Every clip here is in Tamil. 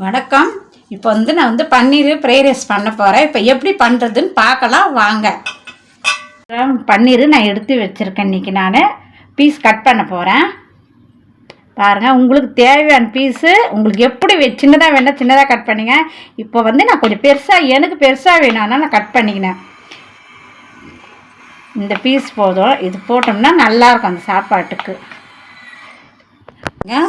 வணக்கம். இப்போ நான் பன்னீர் ஃப்ரைட் ரைஸ் பண்ண போகிறேன். இப்போ எப்படி பண்ணுறதுன்னு பார்க்கலாம் வாங்க. பன்னீர் நான் எடுத்து வச்சுருக்கேன். இன்றைக்கி நான் பீஸ் கட் பண்ண போகிறேன். பாருங்கள், உங்களுக்கு தேவையான பீஸு உங்களுக்கு எப்படி சின்னதாக வேணால் சின்னதாக கட் பண்ணிங்க. இப்போ நான் கொஞ்சம் பெருசாக, எனக்கு பெருசாக வேணும்னா நான் கட் பண்ணிக்கினேன். இந்த பீஸ் போதும். இது போட்டோம்னா நல்லாயிருக்கும் அந்த சாப்பாட்டுக்கு.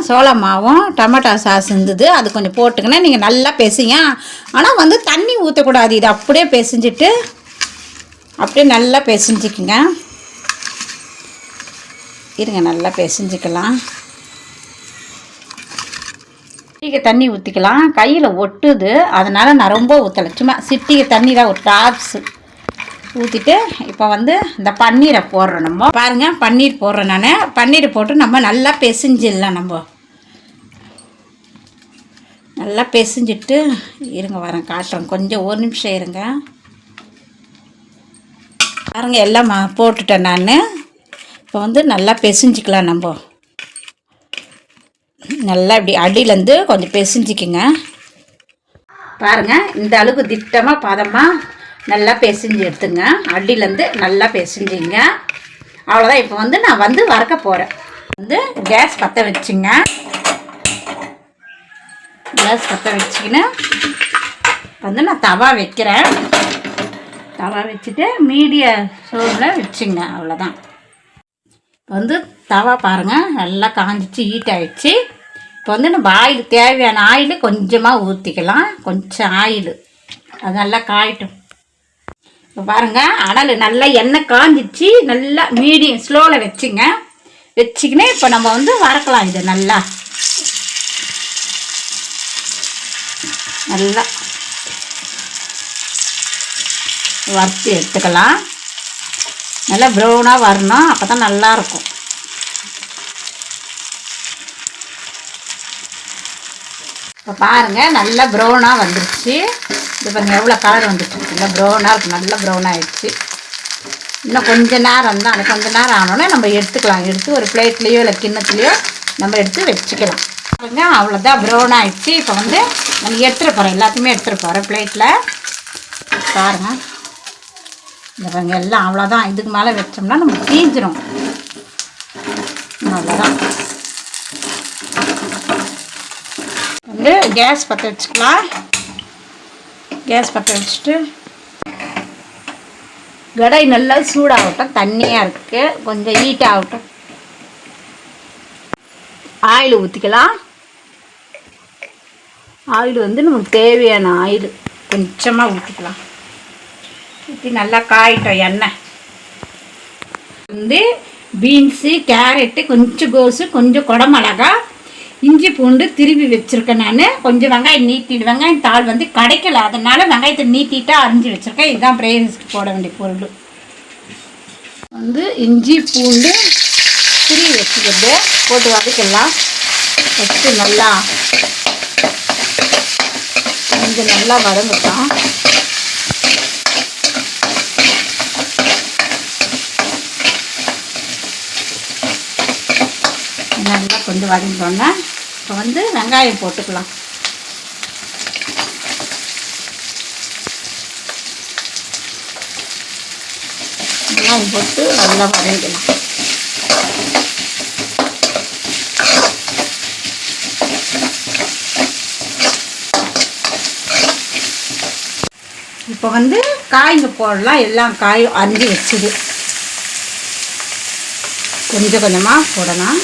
சோள மாவும் டொமேட்டோ சாஸ் இருந்தது, அது கொஞ்சம் போட்டுங்கன்னா நீங்கள் நல்லா பேசுங்க. ஆனால் தண்ணி ஊற்றக்கூடாது. இது அப்படியே பேசிஞ்சிட்டு அப்படியே நல்லா பேசிஞ்சிக்குங்க. இருங்க, நல்லா பேசிஞ்சிக்கலாம். சிட்டிகை தண்ணி ஊற்றிக்கலாம். கையில் ஒட்டுது, அதனால் நான் ரொம்ப ஊற்றலை. சும்மா சிட்டிகை தண்ணி தான், ஒரு டாப்ஸு ஊற்றிட்டு இப்போ இந்த பன்னீரை போடுறோம். நம்ம பாருங்கள், பன்னீர் போடுறேன் நான். பன்னீரை போட்டு நம்ம நல்லா பிசைஞ்சிடலாம். நம்ம நல்லா பிசைஞ்சிட்டு இருங்க, வரேன் காட்டுறேன். கொஞ்சம் ஒரு நிமிஷம் இருங்க. பாருங்க, எல்லாம் போட்டுட்டேன் நான். இப்போ நல்லா பிசைஞ்சிக்கலாம். நம்ம நல்லா இப்படி அடியிலேருந்து கொஞ்சம் பிசைஞ்சிக்குங்க. பாருங்கள், இந்த அளவுக்கு திட்டமாக பதமாக நல்லா பிசைஞ்சு எடுத்துங்க. அடியிலேருந்து நல்லா பிசைஞ்சிங்க. அவ்வளோதான். இப்போ நான் வறுக்க போகிறேன். கேஸ் பற்ற வச்சுங்க. கேஸ் பற்ற வச்சுக்கின்னு நான் தவா வைக்கிறேன். தவா வச்சுட்டு மீடியம் சூடில் வச்சுங்க. அவ்வளோதான். இப்போ தவா பாருங்கள் நல்லா காஞ்சிச்சு, ஹீட் ஆகிடுச்சு. இப்போ நம்ம ஆயில், தேவையான ஆயில் கொஞ்சமாக ஊற்றிக்கலாம். கொஞ்சம் ஆயில் அது நல்லா காயட்டும். இப்போ பாருங்கள், அனல் நல்லா எண்ணெய் காஞ்சிச்சு. நல்லா மீடியம் ஸ்லோவில் வச்சுங்க. வச்சுக்கினே இப்போ நம்ம வறுக்கலாம். இது நல்லா நல்லா வறுத்து எடுத்துக்கலாம். நல்லா ப்ரௌனாக வரணும், அப்போ தான் நல்லாயிருக்கும். இப்போ பாருங்கள், நல்லா ப்ரௌனாக வந்துடுச்சு. இது பாருங்கள் எவ்வளோ கலர் வந்துடுச்சு. நல்லா ப்ரௌனாக இருக்கும். நல்லா ப்ரௌனாக ஆகிடுச்சு. இன்னும் கொஞ்சம் நேரம் தான். அது கொஞ்சம் நேரம் ஆனோடனே நம்ம எடுத்துக்கலாம். எடுத்து ஒரு பிளேட்லேயோ இல்லை கிண்ணத்துலேயோ நம்ம எடுத்து வச்சுக்கலாம். பாருங்க, அவ்வளோதான் ப்ரௌன் ஆகிடுச்சு. இப்போ நம்ம எடுத்துகிட்டு போகிறோம். எல்லாத்தையுமே எடுத்துகிட்டு போகிறேன் பிளேட்டில். பாருங்கள், இந்த பாருங்க எல்லாம் அவ்வளோதான். இதுக்கு மேலே வச்சோம்னா நம்ம தீஞ்சிரும். அவ்வளோதான். கேஸ் பற்ற வச்சுக்கலாம். கேஸ் பற்ற வச்சுட்டு கடாய் நல்லா சூடாகட்டும். தண்ணியாக இருக்குது, கொஞ்சம் ஹீட் ஆகட்டும். ஆயில் ஊற்றிக்கலாம். ஆயில் நமக்கு தேவையான ஆயில் கொஞ்சமாக ஊற்றிக்கலாம். ஊற்றி நல்லா காயிட்டோம் எண்ணெய். பீன்ஸு, கேரட்டு, கொஞ்சம் கோஸு, கொஞ்சம் குடமிளகா, இஞ்சி பூண்டு திருவி வச்சுருக்கேன் நான். கொஞ்சம் வெங்காயம் நீட்டிட்டு, வெங்காயம் தாள் கிடைக்கல, அதனால் வெங்காயத்தை நீட்டிட்டு அரிஞ்சு வச்சுருக்கேன். இதுதான் ஃப்ரைட் ரைஸ்க்கு போட வேண்டிய பொருள். இஞ்சி பூண்டு திருவி வச்சுக்கிறது போட்டு வதக்கலாம். ஃபஸ்ட்டு நல்லா கொஞ்சம் நல்லா வதங்கட்டும். நல்லா கொஞ்சம் வதங்கிட்டோன்னா இப்போ வெங்காயம் போட்டுக்கலாம். வெங்காயம் போட்டு நல்லா வதங்கிக்கலாம். இப்போ காய்ங்க போடலாம். எல்லாம் காயும் அரிஞ்சு வச்சுது. கொஞ்சம் கொஞ்சமாக போடலாம்.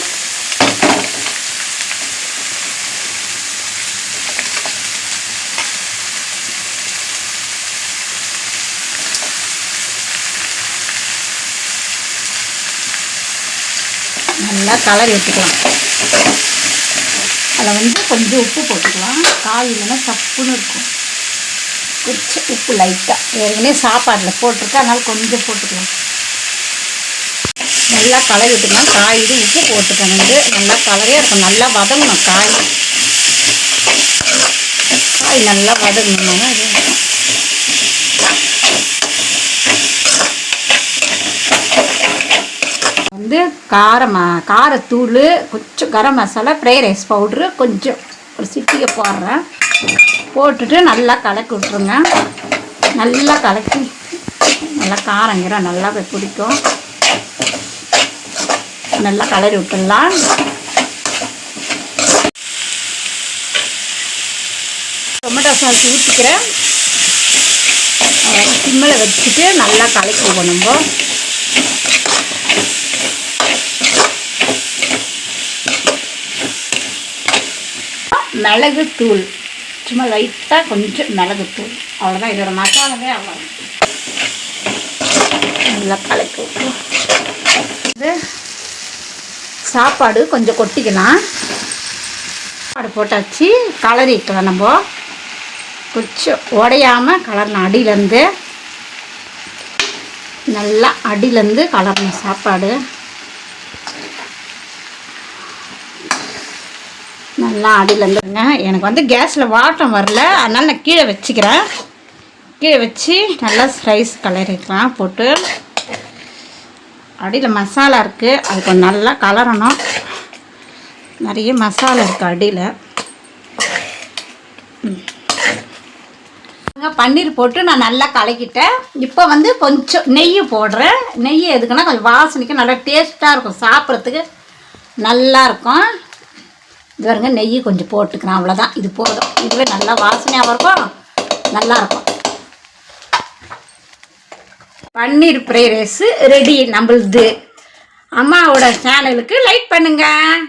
நல்லா கலர் எடுத்துக்கலாம். அதில் கொஞ்சம் உப்பு போட்டுக்கலாம். காய் இல்லைன்னா சப்புன்னு இருக்கும். கொஞ்சம் உப்பு லைட்டாக, ஏற்கனவே சாப்பாட்டில் போட்டிருக்கேன், அதனால் கொஞ்சம் போட்டுக்கலாம். நல்லா கலர் எடுத்துக்கலாம். காய் இது உப்பு போட்டுக்கணும். நல்லா கலரே இருக்கும். நல்லா வதங்கணும். காய் நல்லா வதங்கணும். காரத்தூள், கொஞ்சம் garam masala, fried rice powder கொஞ்சம் ஒரு சிட்டிகை போடுறேன். போட்டுட்டு நல்லா கலக்கி விட்ருங்க. நல்லா கலக்கி நல்லா காரங்கிற நல்லா பிடிக்கும். நல்லா கலரி விட்டுடலாம். டொமேட்டோ சாஸ் ஊற்றிக்கிறேன். சிம்மில் வச்சுட்டு நல்லா கலக்கி விடணும். மிளகுத்தூள் சும்மா லைட்டாக கொஞ்சம் மிளகுத்தூள், அவ்வளோதான். இதோட மசாலாவே அவ்வளோ. நல்லா கலக்கி விட்டு இது சாப்பாடு கொஞ்சம் கொட்டிக்கலாம். சாப்பாடு போட்டாச்சு. கலரிக்கலாம். நம்ம கொஞ்சம் உடையாமல் கலரணும். அடியிலேருந்து நல்லா அடியிலேருந்து கலரணும் சாப்பாடு. நல்லா அடியிலேருந்துங்க. எனக்கு வந்து கேஸில் வாட்டம் வரல, அதனால் நான் கீழே வச்சுக்கிறேன். கீழே வச்சு நல்லா ஸ்லைஸ் கலரிக்கலாம். போட்டு அடியில் மசாலா இருக்குது, அது கொஞ்சம் நல்லா கலரணும். நிறைய மசாலா இருக்குது அடியில். பன்னீர் போட்டு நான் நல்லா கலக்கிட்டேன். இப்போ வந்து கொஞ்சம் நெய் போடுறேன். நெய் எதுக்குன்னா கொஞ்சம் வாசனைக்கு நல்லா டேஸ்ட்டாக இருக்கும், சாப்பிட்றதுக்கு நல்லாயிருக்கும். இது பாருங்க, நெய் கொஞ்சம் போட்டுக்கிறேன், அவ்வளோதான். இது போதும். இதுவே நல்லா வாசனையாகவும் இருக்கும், நல்லாயிருக்கும். பன்னீர் ஃப்ரைட் ரைஸ் ரெடி நம்மளுது. அம்மாவோட சேனலுக்கு லைக் பண்ணுங்கள்.